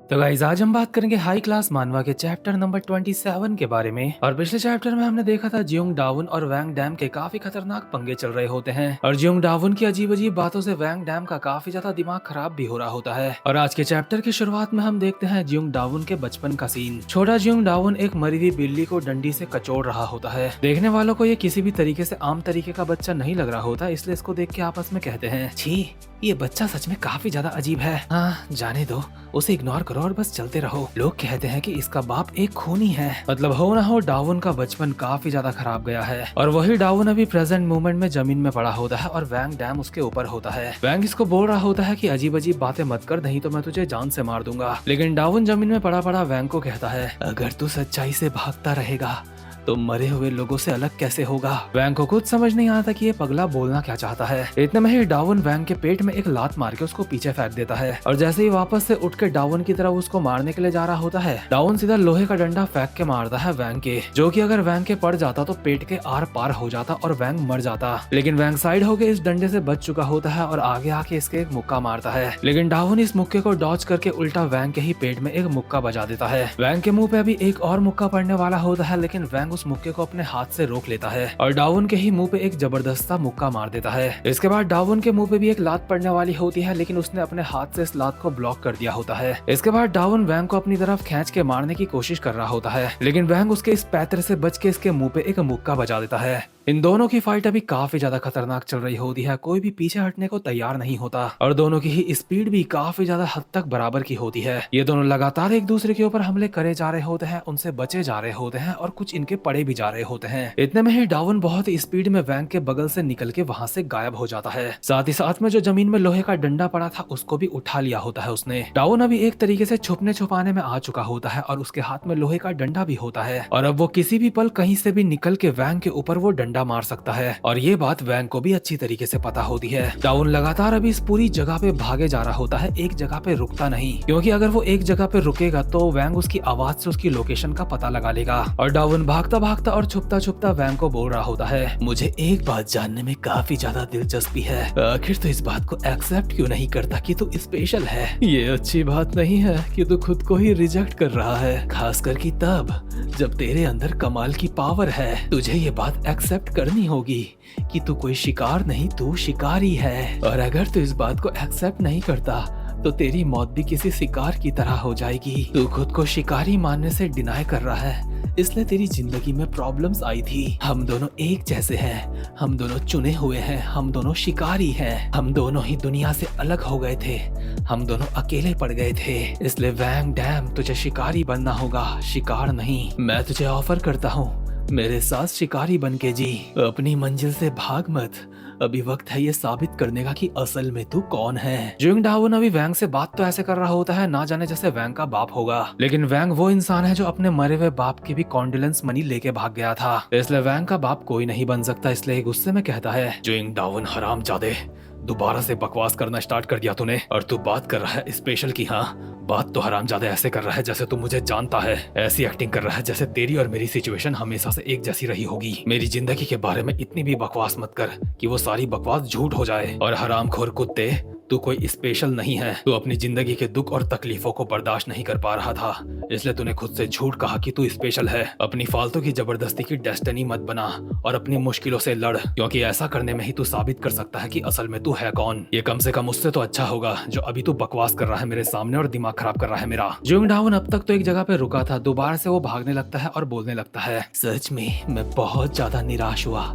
तो गाइस आज हम बात करेंगे हाई क्लास मानवा के चैप्टर नंबर 27 के बारे में। और पिछले चैप्टर में हमने देखा था जियोंग डाउन और वैंग डैम के काफी खतरनाक पंगे चल रहे होते हैं और जियोंग डाउन की अजीब अजीब बातों से वैंग डैम का काफी ज्यादा दिमाग खराब भी हो रहा होता है। और आज के चैप्टर की शुरुआत में हम देखते हैं जियोंग डाउन के बचपन का सीन। छोटा जियोंग डाउन एक मरी हुई बिल्ली को डंडी से कचोड़ रहा होता है। देखने वालों को ये किसी भी तरीके से आम तरीके का बच्चा नहीं लग रहा होता, इसलिए इसको देख के आपस में कहते हैं, छी ये बच्चा सच में काफी ज्यादा अजीब है। हाँ जाने दो, उसे इग्नोर करो और बस चलते रहो। लोग कहते हैं कि इसका बाप एक खूनी है। मतलब हो ना हो डाउन का बचपन काफी ज्यादा खराब गया है और वही डाउन अभी प्रेजेंट मोमेंट में जमीन में पड़ा होता है और वैंग डैम उसके ऊपर होता है। वैंग इसको बोल रहा होता है कि अजीब अजीब बातें मत कर, नहीं तो मैं तुझे जान से मार दूंगा। लेकिन डाउन जमीन में पड़ा पड़ा वैंग को कहता है, अगर तू सच्चाई से भागता रहेगा तो मरे हुए लोगों से अलग कैसे होगा। वैंग को कुछ समझ नहीं आता कि ये पगला बोलना क्या चाहता है। इतने में ही डाउन वैंग के पेट में एक लात मार के उसको पीछे फेंक देता है और जैसे ही वापस से उठ के डाउन की तरफ उसको मारने के लिए जा रहा होता है, डाउन सीधा लोहे का डंडा फेंक के मारता है वैंग के, जो कि अगर वैंग के पड़ जाता तो पेट के आर पार हो जाता और वैंग मर जाता। लेकिन वैंग साइड होके इस डंडे से बच चुका होता है और आगे आके इसके एक मुक्का मारता है। लेकिन डाउन इस मुक्के को डॉच करके उल्टा वैंग के ही पेट में एक मुक्का बजा देता है। वैंग के मुंह पे अभी एक और मुक्का पड़ने वाला होता है, लेकिन वैंग उस मुक्के को अपने हाथ से रोक लेता है और डाउन के ही मुंह पे एक जबरदस्त मुक्का मार देता है। इसके बाद डाउन के मुंह पे भी एक लात पड़ने वाली होती है, लेकिन उसने अपने हाथ से इस लात को ब्लॉक कर दिया होता है। इसके बाद डाउन वैंग को अपनी तरफ खींच के मारने की कोशिश कर रहा होता है, लेकिन वैंग उसके इस पैतरे से बच के इसके मुंह पे एक मुक्का बजा देता है। इन दोनों की फाइट अभी काफी ज्यादा खतरनाक चल रही होती है, कोई भी पीछे हटने को तैयार नहीं होता और दोनों की ही स्पीड भी काफी ज्यादा हद तक बराबर की होती है। ये दोनों लगातार एक दूसरे के ऊपर हमले करे जा रहे होते हैं, उनसे बचे जा रहे होते हैं और कुछ इनके पड़े भी जा रहे होते हैं। इतने में ही डाउन बहुत ही स्पीड में वैंग के बगल से निकल के वहां से गायब हो जाता है। साथ ही साथ में जो जमीन में लोहे का डंडा पड़ा था उसको भी उठा लिया होता है उसने। डाउन अभी एक तरीके से छुपने छुपाने में आ चुका होता है और उसके हाथ में लोहे का डंडा भी होता है और अब वो किसी भी पल कहीं से भी निकल के वैंग के ऊपर वो डंडा मार सकता है और ये बात वैंग को भी अच्छी तरीके से पता होती है। डाउन लगातार अभी इस पूरी जगह पे भागे जा रहा होता है, एक जगह पे रुकता नहीं, क्योंकि अगर वो एक जगह पे रुकेगा तो वैंग उसकी आवाज से उसकी लोकेशन का पता लगा लेगा। और डाउन भागता भागता और छुपता छुपता वैंग को बोल रहा होता है, मुझे एक बात जानने में काफी ज्यादा दिलचस्पी है, आखिर तो इस बात को एक्सेप्ट क्यों नहीं करता कि तू स्पेशल है। ये अच्छी बात नहीं है कि तू खुद को ही रिजेक्ट कर रहा है, खासकर कि तब जब तेरे अंदर कमाल की पावर है। तुझे ये बात एक्सेप्ट करनी होगी कि तू कोई शिकार नहीं, तू शिकारी है। और अगर तू इस बात को एक्सेप्ट नहीं करता तो तेरी मौत भी किसी शिकार की तरह हो जाएगी। तू खुद को शिकारी मानने से डिनाई कर रहा है, इसलिए तेरी जिंदगी में प्रॉब्लम्स आई थी। हम दोनों एक जैसे हैं, हम दोनों चुने हुए हैं, हम दोनों शिकारी हैं, हम दोनों ही दुनिया से अलग हो गए थे, हम दोनों अकेले पड़ गए थे। इसलिए वैंग डैम तुझे शिकारी बनना होगा, शिकार नहीं। मैं तुझे ऑफर करता हूँ, मेरे साथ शिकारी बन के जी, अपनी मंजिल से भाग मत। अभी वक्त है ये साबित करने का कि असल में तू कौन है। जियोंग डाउन अभी वैंग से बात तो ऐसे कर रहा होता है ना जाने जैसे वैंग का बाप होगा, लेकिन वैंग वो इंसान है जो अपने मरे हुए बाप की भी कॉन्डोलेंस मनी लेके भाग गया था, इसलिए वैंग का बाप कोई नहीं बन सकता। इसलिए गुस्से में कहता है, जियोंग डाउन हरामजादे, दोबारा से बकवास करना स्टार्ट कर दिया तूने और तू बात कर रहा है स्पेशल की। हाँ बात तो हरामजादे ऐसे कर रहा है जैसे तू मुझे जानता है, ऐसी एक्टिंग कर रहा है जैसे तेरी और मेरी सिचुएशन हमेशा से एक जैसी रही होगी। मेरी जिंदगी के बारे में इतनी भी बकवास मत कर कि वो सारी बकवास झूठ हो जाए। और हरामखोर कुत्ते, तू कोई स्पेशल नहीं है, तू अपनी जिंदगी के दुख और तकलीफों को बर्दाश्त नहीं कर पा रहा था, इसलिए तूने खुद से झूठ कहा कि तू स्पेशल है। अपनी फालतू की जबरदस्ती की डेस्टिनी मत बना और अपनी मुश्किलों से लड़, क्योंकि ऐसा करने में ही तू साबित कर सकता है कि असल में तू है कौन। ये कम से कम उससे तो अच्छा होगा जो अभी तू बकवास कर रहा है मेरे सामने और दिमाग खराब कर रहा है मेरा। जियोंग डाउन अब तक तो एक जगह पे रुका था, दोबारा से वो भागने लगता है और बोलने लगता है, सच में मैं बहुत ज्यादा निराश हुआ।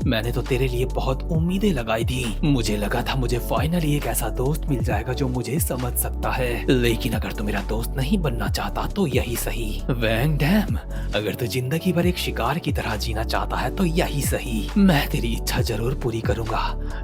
मैंने तो तेरे लिए बहुत उम्मीदें लगाई थी, मुझे लगा था मुझे फाइनली एक ऐसा दोस्त मिल जाएगा जो मुझे समझ सकता है, लेकिन अगर तू मेरा दोस्त नहीं बनना चाहता तो यही सही। वैंग डैम, अगर तू जिंदगी भर एक शिकार की तरह जीना चाहता है तो यही सही। मैं तेरी इच्छा जरूर पूरी करूंगा,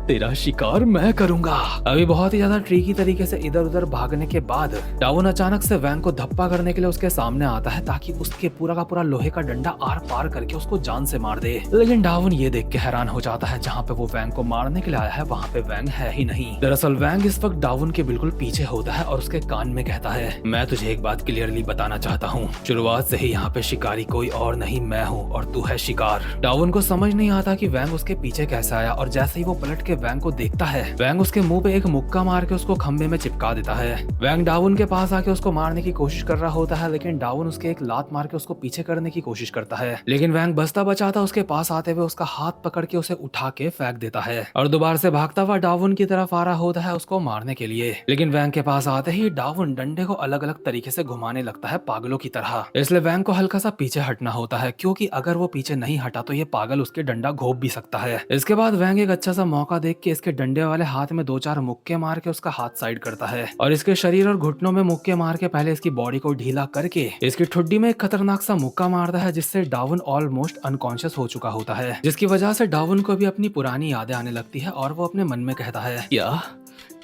तेरा शिकार मैं करूंगा। अभी बहुत ही ज्यादा ट्रिकी तरीके से इधर उधर भागने के बाद डाउन अचानक से वैंग को धप्पा करने के लिए उसके सामने आता है ताकि उसके पूरा का पूरा लोहे का डंडा आर पार करके उसको जान से मार दे। लेकिन डाउन ये देख के हैरान हो जाता है, जहाँ पे वो वैंग को मारने के लिए आया है वहाँ पे वैंग है ही नहीं। दरअसल वैंग वैंग इस वक्त डाउन के बिल्कुल पीछे होता है और उसके कान में कहता है, मैं तुझे एक बात क्लियरली बताना चाहता हूँ, शुरुआत से ही यहाँ पे शिकारी कोई और नहीं मैं हूँ और तू है शिकार। डाउन को समझ नहीं आता कि वैंग उसके पीछे कैसे आया और जैसे ही वो पलट के वैंग को देखता है, वैंग उसके मुंह पे एक मुक्का मार के उसको खंबे में चिपका देता है। वैंग डाउन के पास आके उसको मारने की कोशिश कर रहा होता है, लेकिन डाउन उसके एक लात मार के उसको पीछे करने की कोशिश करता है, लेकिन वैंग बचता बचाता उसके पास आते हुए उसका हाथ पकड़ के उसे उठा के फेंक देता है और दोबारा से भागता हुआ डाउन की तरफ आ रहा होता है उसको मारने के लिए। लेकिन वैंग के पास आते ही डाउन डंडे को अलग अलग तरीके से घुमाने लगता है पागलों की तरह, इसलिए वैंग को हल्का सा पीछे हटना होता है, क्योंकि अगर वो पीछे नहीं हटा तो ये पागल उसके डंडा घोप भी सकता है। इसके बाद वैंग एक अच्छा सा मौका देख के इसके डंडे वाले हाथ में 2-4 मुक्के मार के उसका हाथ साइड करता है और इसके शरीर और घुटनों में मुक्के मार के पहले इसकी बॉडी को ढीला करके इसकी ठुड्डी में एक खतरनाक सा मुक्का मारता है, जिससे डाउन ऑलमोस्ट अनकॉन्शियस हो चुका होता है, जिसकी वजह से डाउन को भी अपनी पुरानी यादें आने लगती है और वो अपने मन में कहता है,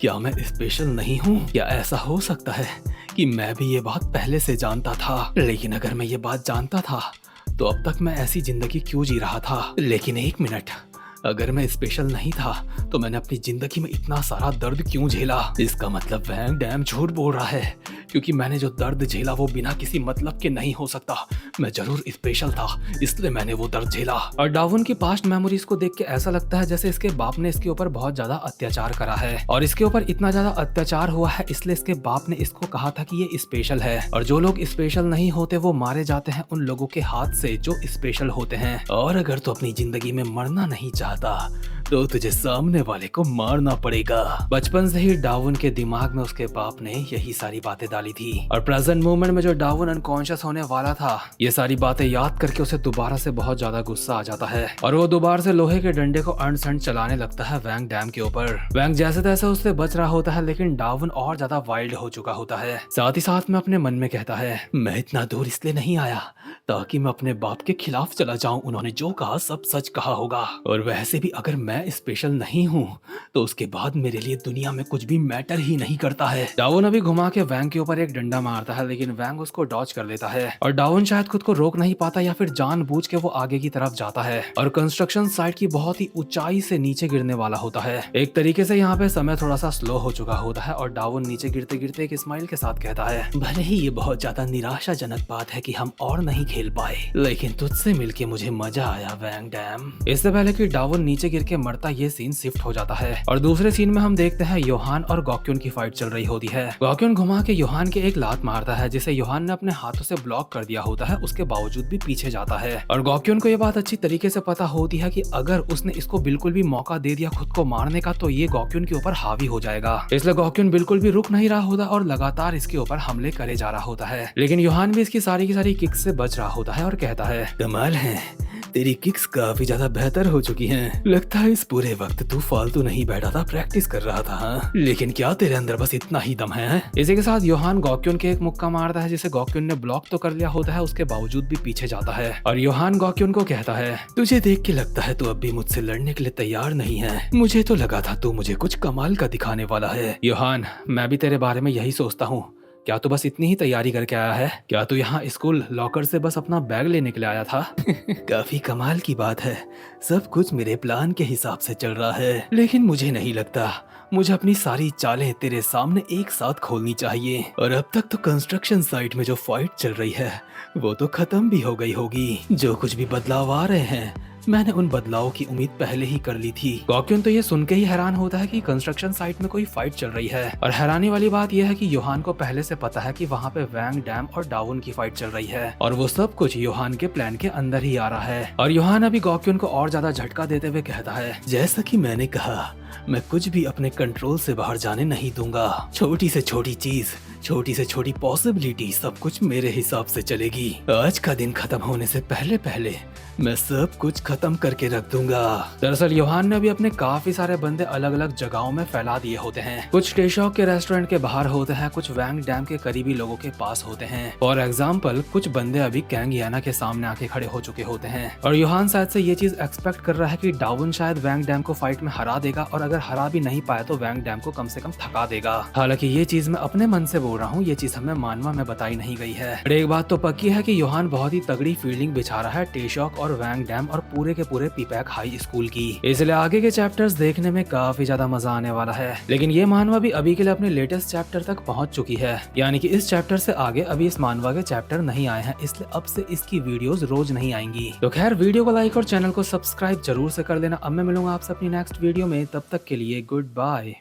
क्या मैं स्पेशल नहीं हूँ? क्या ऐसा हो सकता है कि मैं भी ये बात पहले से जानता था? लेकिन अगर मैं ये बात जानता था तो अब तक मैं ऐसी जिंदगी क्यों जी रहा था? लेकिन एक मिनट, अगर मैं स्पेशल नहीं था तो मैंने अपनी जिंदगी में इतना सारा दर्द क्यों झेला? इसका मतलब वैंग डैम झूठ बोल रहा है, क्योंकि मैंने जो दर्द झेला वो बिना किसी मतलब के नहीं हो सकता। मैं जरूर स्पेशल था, इसलिए मैंने वो दर्द झेला। और डाउन की पास्ट मेमोरीज को देख के ऐसा लगता है जैसे इसके बाप ने इसके ऊपर बहुत ज्यादा अत्याचार करा है और इसके ऊपर इतना ज्यादा अत्याचार हुआ है, इसलिए इसके बाप ने इसको कहा था कि ये स्पेशल है और जो लोग स्पेशल नहीं होते वो मारे जाते हैं उन लोगों के हाथ से जो स्पेशल होते हैं। और अगर तू अपनी जिंदगी में मरना नहीं चाहता तो तुझे सामने वाले को मारना पड़ेगा। बचपन से ही डाउन के दिमाग में उसके बाप ने यही सारी बातें डाली थी और प्रेजेंट मोमेंट में जो डाउन अनकॉन्शियस होने वाला था, ये सारी बातें याद करके उसे दोबारा से बहुत ज्यादा गुस्सा आ जाता है और वो दोबारा से लोहे के डंडे को अनसंड चलाने लगता है वैंग डैम के ऊपर। वैंग जैसे तैसे उससे बच रहा होता है, लेकिन डाउन और ज्यादा वाइल्ड हो चुका होता है। साथ ही साथ में अपने मन में कहता है, मैं इतना दूर इसलिए नहीं आया ताकि मैं अपने बाप के खिलाफ चला जाऊं। उन्होंने जो कहा सब सच कहा होगा और वैसे भी अगर मैं स्पेशल नहीं हूँ तो उसके बाद मेरे लिए दुनिया में कुछ भी मैटर ही नहीं करता है। डाउन अभी घुमा के वैंग के ऊपर एक डंडा मारता है, लेकिन वैंग उसको डॉज कर लेता है और डाउन शायद खुद को रोक नहीं पाता या फिर जानबूझ के वो आगे की तरफ जाता है और कंस्ट्रक्शन साइट की बहुत ही ऊंचाई से नीचे गिरने वाला होता है। एक तरीके से यहाँ पे समय थोड़ा सा स्लो हो चुका होता है और डाउन नीचे गिरते गिरते एक स्माइल के साथ कहता है, भले ही ये बहुत ज्यादा निराशाजनक बात है कि हम और नहीं खेल पाए, लेकिन तुझसे मिलके मुझे मजा आया वैंग डैम। इससे पहले कि डाउन नीचे गिर के मरता, ये सीन शिफ्ट हो जाता है और दूसरे सीन में हम देखते हैं योहान और गॉक्यून की फाइट चल रही होती है। गॉक्यून घुमा के योहान के एक लात मारता है, जिसे योहान ने अपने हाथों से ब्लॉक कर दिया होता है, उसके बावजूद भी पीछे जाता है और गॉक्यून को ये बात अच्छी तरीके से पता होती है कि अगर उसने इसको बिल्कुल भी मौका दे दिया खुद को मारने का तो ये गॉक्यून के ऊपर हावी हो जाएगा। इसलिए गॉक्यून बिल्कुल भी रुक नहीं रहा होता और लगातार इसके ऊपर हमले करे जा रहा होता है, लेकिन योहान भी इसकी सारी की सारी किक्स से बच रहा होता है और कहता है, कमाल है, तेरी किक्स काफी ज्यादा बेहतर हो चुकी हैं। लगता है इस पूरे वक्त तू फालतू नहीं बैठा था, प्रैक्टिस कर रहा था। हाँ? लेकिन क्या तेरे अंदर बस इतना ही दम है? इसी के साथ योहान गॉक्यून के एक मुक्का मारता है, जिसे गॉक्यून ने ब्लॉक तो कर लिया होता है, उसके बावजूद भी पीछे जाता है और योहान गॉक्यून को कहता है, तुझे देख के लगता है तू अब भी मुझसे लड़ने के लिए तैयार नहीं है। मुझे तो लगा था तू मुझे कुछ कमाल का दिखाने वाला है। योहान, मैं भी तेरे बारे में यही सोचता हूँ। क्या तू बस इतनी ही तैयारी करके आया है? क्या तू यहाँ स्कूल लॉकर से बस अपना बैग लेने के लिए आया था? काफी कमाल की बात है, सब कुछ मेरे प्लान के हिसाब से चल रहा है, लेकिन मुझे नहीं लगता मुझे अपनी सारी चालें तेरे सामने एक साथ खोलनी चाहिए। और अब तक तो कंस्ट्रक्शन साइट में जो फाइट चल रही है वो तो खत्म भी हो गई होगी। जो कुछ भी बदलाव आ रहे हैं मैंने उन बदलावों की उम्मीद पहले ही कर ली थी। गॉक्यून तो ये सुन के ही हैरान होता है कि कंस्ट्रक्शन साइट में कोई फाइट चल रही है और हैरानी वाली बात यह है कि योहान को पहले से पता है कि वहाँ पे वैंग डैम और डाउन की फाइट चल रही है और वो सब कुछ योहान के प्लान के अंदर ही आ रहा है। और योहान अभी गॉक्यून को और ज्यादा झटका देते हुए कहता है, जैसा कि मैंने कहा, मैं कुछ भी अपने कंट्रोल से बाहर जाने नहीं दूंगा। छोटी से छोटी चीज, छोटी से छोटी पॉसिबिलिटी, सब कुछ मेरे हिसाब से चलेगी। आज का दिन खत्म होने से पहले पहले मैं सब कुछ खत्म करके रख दूंगा। दरअसल योहान ने भी अपने काफी सारे बंदे अलग अलग जगहों में फैला दिए होते हैं। कुछ टेशॉक के रेस्टोरेंट के बाहर होते हैं, कुछ वैंग डैम के करीबी लोगों के पास होते हैं। फॉर एग्जाम्पल कुछ बंदे अभी कैंग याना के सामने आके खड़े हो चुके होते हैं और योहान शायद से ये चीज एक्सपेक्ट कर रहा है कि डाउन शायद वैंग डैम को फाइट में हरा देगा और और अगर हरा भी नहीं पाया तो वैंग डैम को कम से कम थका देगा। हालांकि ये चीज मैं अपने मन से बोल रहा हूँ, ये चीज हमें मानवा में बताई नहीं गई है। पर एक बात तो पक्की है कि योहान बहुत ही तगड़ी फील्डिंग बिछा रहा है टेशॉक और वैंग डैम और पूरे के पूरे पीपैक हाई स्कूल की, इसलिए आगे के चैप्टर्स देखने में काफी ज्यादा मजा आने वाला है। लेकिन ये मानवा भी अभी के लिए अपने लेटेस्ट चैप्टर तक पहुंच चुकी है, यानी कि इस चैप्टर से आगे अभी इस मानवा के चैप्टर नहीं आए हैं, इसलिए अब से इसकी वीडियोस रोज नहीं आएंगी। तो खैर वीडियो को लाइक और चैनल को सब्सक्राइब जरूर से कर लेना। अब मैं मिलूंगा आपसे अपनी नेक्स्ट वीडियो में, तब तक के लिए गुड बाय।